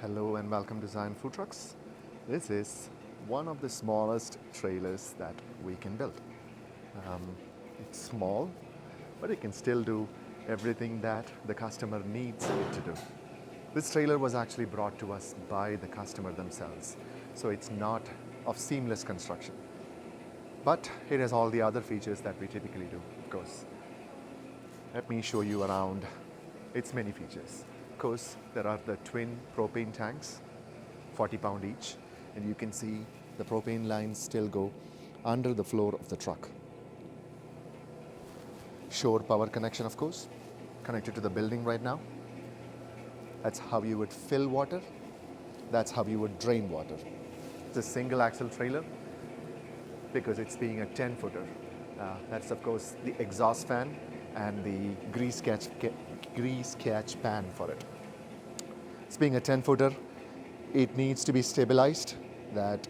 Hello and welcome to High Foodtrucks. This is one of the smallest trailers that we can build. It's small, but it can still do everything that the customer needs it to do. This trailer was actually brought to us by the customer themselves, so it's not of seamless construction. But it has all the other features that we typically do, of course. Let me show you around its many features. Of course, there are the twin propane tanks, 40 pound each, and you can see the propane lines still go under the floor of the truck. Shore power connection, of course, connected to the building right now. That's how you would fill water. That's how you would drain water. It's a single axle trailer because it's being a 10-footer. That's, of course, the exhaust fan and the grease catch pan for it. It's being a 10-footer, it needs to be stabilized. That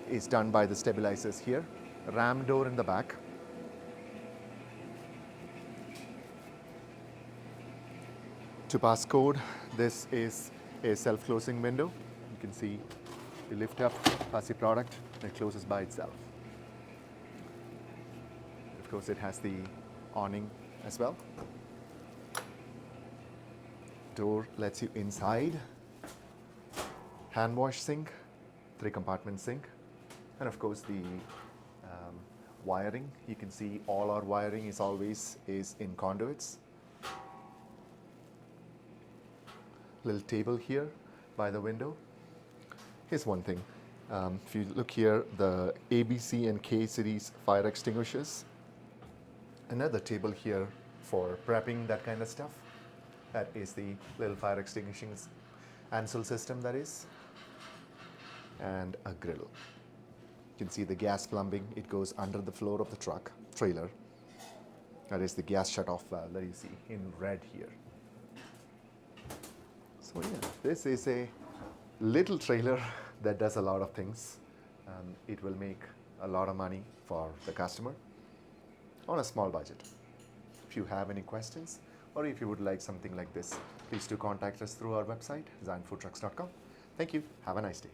is done by the stabilizers here. Ram door in the back. To pass code, this is a self-closing window. You can see you lift up, pass the product, and it closes by itself. Of course, it has the awning as well. Door lets you inside. Hand wash sink, 3-compartment sink, and of course the wiring. You can see all our wiring is always in conduits. Little table here by the window. Here's one thing. If you look here, the A, B, C, and K series fire extinguishers. Another table here for prepping that kind of stuff. That is the little fire extinguishing Ansel system, that is. And a griddle. You can see the gas plumbing. It goes under the floor of the trailer. That is the gas shut-off valve that you see in red here. So yeah, this is a little trailer that does a lot of things. It will make a lot of money for the customer on a small budget. If you have any questions or if you would like something like this, please do contact us through our website, zinefoodtrucks.com. Thank you. Have a nice day.